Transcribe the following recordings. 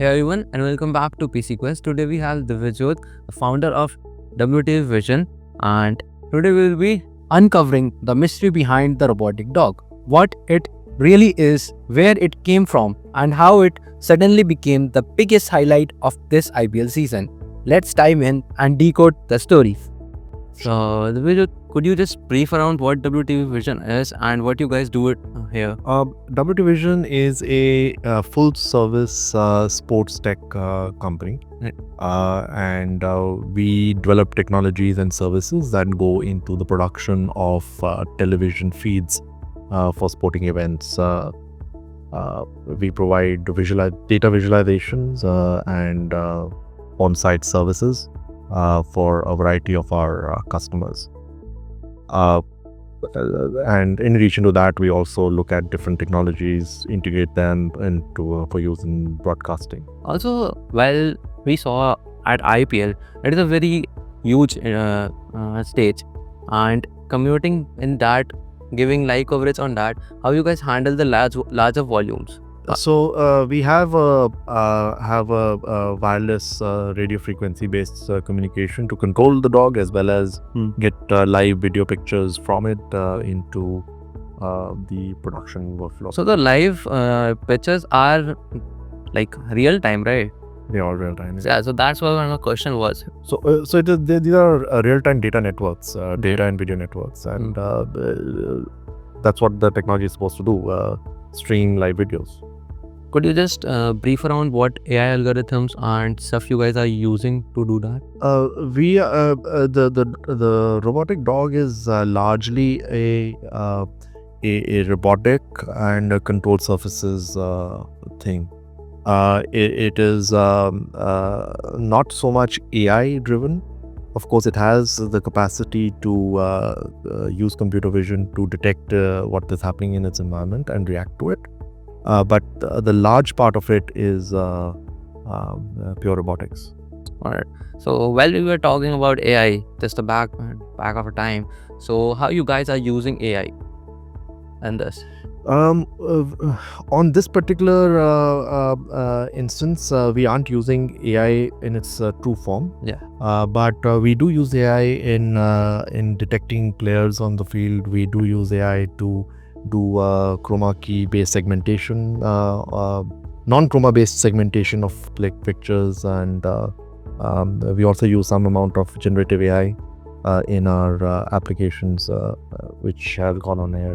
Hey everyone, and welcome back to PCQuest. Today we have Divyajot, the founder of WTV Vision, and today we will be uncovering the mystery behind the robotic dog, what it really is, where it came from, and how it suddenly became the biggest highlight of this IPL season. Let's dive in and decode the story. So, Divyajot, could you just brief around what WTV Vision is and what you guys do it here? WT Vision is a full-service sports tech company, Right. and we develop technologies and services that go into the production of television feeds for sporting events. We provide data visualizations and on-site services for a variety of our customers. And in addition to that, we also look at different technologies, integrate them into for use in broadcasting. Also, while we saw at IPL, it is a very huge stage, and commuting in that, giving live coverage on that, how you guys handle the larger volumes? So we have a wireless radio frequency based communication to control the dog, as well as get live video pictures from it into the production workflow. So the live pictures are like real time, right? They are real time. Yeah. So that's what my question was. So these are real time data networks, data and video networks, and that's what the technology is supposed to do: stream live videos. Could you just brief around what AI algorithms and stuff you guys are using to do that? The robotic dog is largely a robotic and a control surfaces thing. It is not so much AI driven. Of course, it has the capacity to use computer vision to detect what is happening in its environment and react to it. But the large part of it is pure robotics. All right. So while we were talking about AI, just the back of a time. So how you guys are using AI and this? On this particular instance, we aren't using AI in its true form. Yeah. But we do use AI in detecting players on the field. We do use AI to do chroma key based segmentation, non-chroma based segmentation of pictures, and we also use some amount of generative AI in our applications, which have gone on air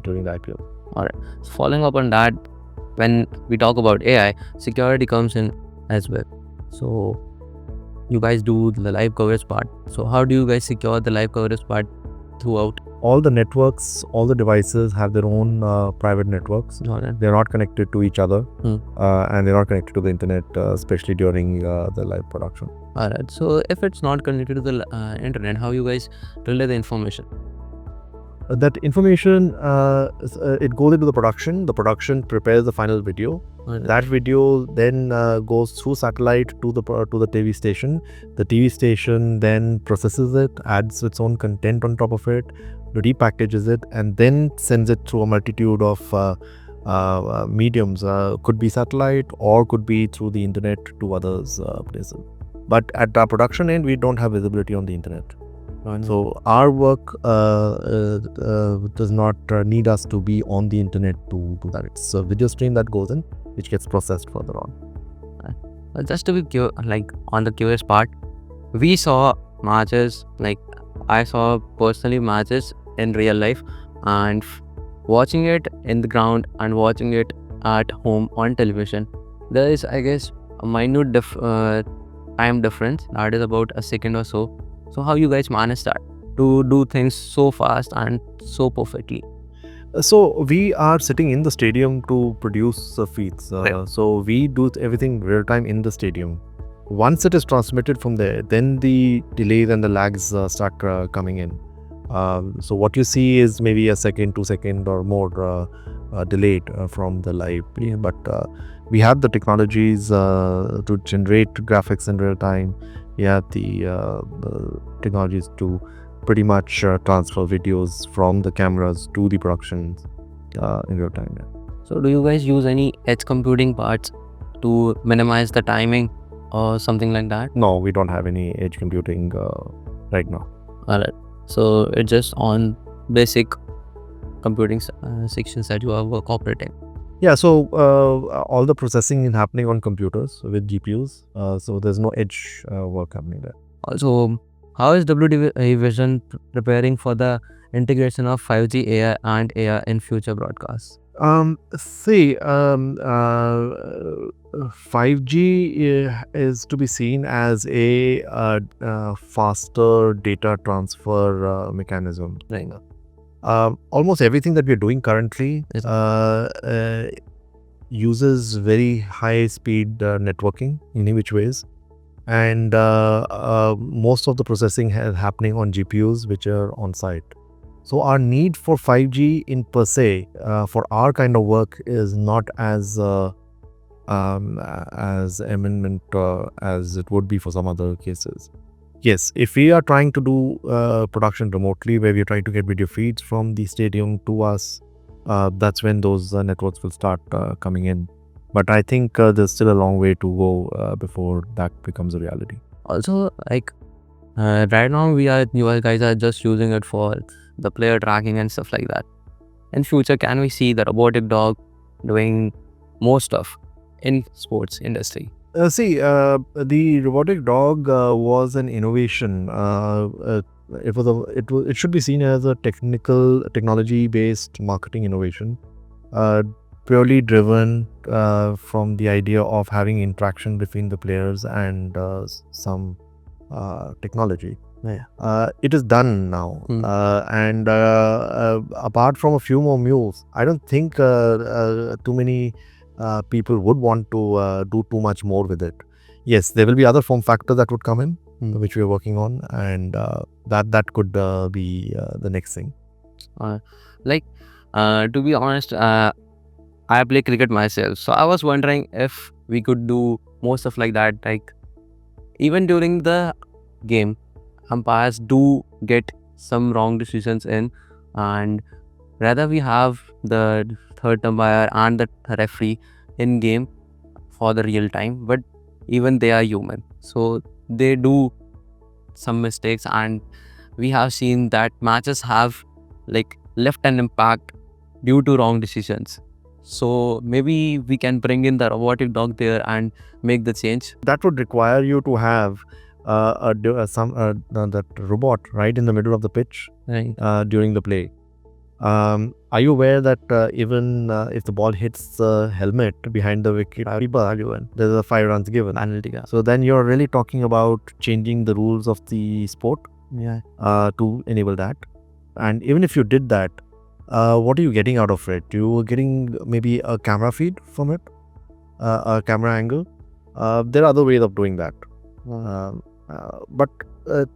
during the IPL. All right. So following up on that, when we talk about AI, security comes in as well. So you guys do the live coverage part. So how do you guys secure the live coverage part throughout? All the networks, all the devices have their own private networks. All right. They're not connected to each other, and they're not connected to the internet, especially during the live production. All right. So if it's not connected to the internet, how you guys relay the information? That information, it goes into the production. The production prepares the final video. Right. That video then goes through satellite to the TV station. The TV station then processes it, adds its own content on top of it, repackages it, and then sends it through a multitude of mediums. Could be satellite or could be through the internet to others places. But at our production end, we don't have visibility on the internet. So our work does not need us to be on the internet to do that. It's a video stream that goes in, which gets processed further on. Just to be on the curious part, we saw matches, like I saw personally matches in real life, and watching it in the ground and watching it at home on television, there is, I guess, a minute time difference, that is about a second or so. So how you guys manage that to do things so fast and so perfectly? So we are sitting in the stadium to produce feeds. Right. So we do everything real time in the stadium. Once it is transmitted from there, then the delays and the lags start coming in. So what you see is maybe a second, 2 seconds or more delayed from the live. But we have the technologies to generate graphics in real time. We have the technologies to pretty much transfer videos from the cameras to the productions in real time. So do you guys use any edge computing parts to minimize the timing or something like that? No, we don't have any edge computing right now. Alright, so it's just on basic computing sections that you are operating. Yeah, so all the processing is happening on computers with GPUs. So there's no edge work happening there. Also, how is Divyajot preparing for the integration of 5G AI and AR in future broadcasts? 5G is to be seen as a faster data transfer mechanism. Right. Almost everything that we're doing currently Yes. uses very high speed networking in which ways, and most of the processing is happening on GPUs which are on site. So our need for 5G in per se for our kind of work is not as eminent as it would be for some other cases. Yes, if we are trying to do production remotely, where we are trying to get video feeds from the stadium to us, that's when those networks will start coming in. But I think there's still a long way to go before that becomes a reality. Also, like right now, you guys are just using it for the player tracking and stuff like that. In future, can we see the robotic dog doing more stuff in sports industry? The robotic dog was an innovation. It should be seen as a technology-based marketing innovation, purely driven from the idea of having interaction between the players and some technology. Yeah. It is done now, Hmm. and apart from a few more mules, I don't think too many people would want to do too much more with it. Yes, there will be other form factors that would come in, which we are working on, and that could be the next thing. To be honest, I play cricket myself, so I was wondering if we could do more stuff like that. Like even during the game, umpires do get some wrong decisions in, and rather we have the third umpire and the referee in game for the real time, but even they are human, so they do some mistakes, and we have seen that matches have like left an impact due to wrong decisions. So maybe we can bring in the robotic dog there and make the change. That would require you to have that robot right in the middle of the pitch Right. during the play. Are you aware that even if the ball hits the helmet behind the wicket, there's a 5 runs given? Penalty. So then you're really talking about changing the rules of the sport Yeah. to enable that. And even if you did that, what are you getting out of it? You are getting maybe a camera feed from it, a camera angle. There are other ways of doing that. But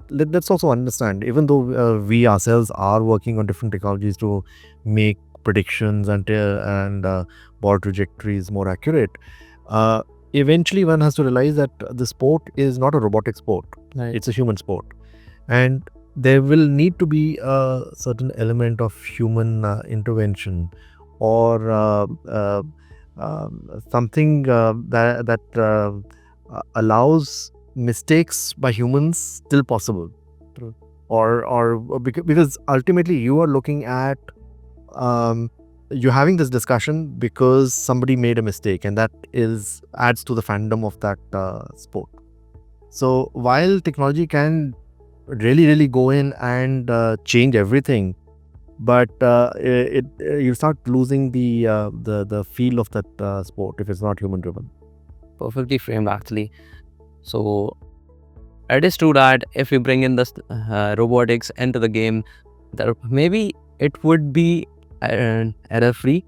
let's also understand, even though we ourselves are working on different technologies to make predictions and ball trajectories more accurate, eventually one has to realize that the sport is not a robotic sport. Right. It's a human sport, and there will need to be a certain element of human intervention or something that allows mistakes by humans still possible. True. Or because ultimately you are looking at you're having this discussion because somebody made a mistake, and that adds to the fandom of that sport. So while technology can really go in and change everything, but you start losing the feel of that sport if it's not human driven. Perfectly framed, actually. So it is true that if we bring in the robotics into the game, maybe it would be error free,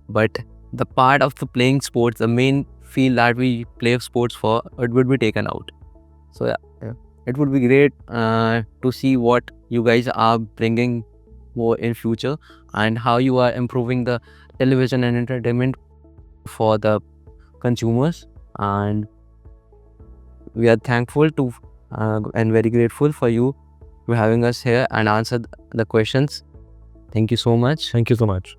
but the part of the playing sports, the main field that we play sports for, it would be taken out. So yeah, it would be great to see what you guys are bringing more in future and how you are improving the television and entertainment for the consumers. And we are thankful to and very grateful for you for having us here and answered the questions. Thank you so much. Thank you so much.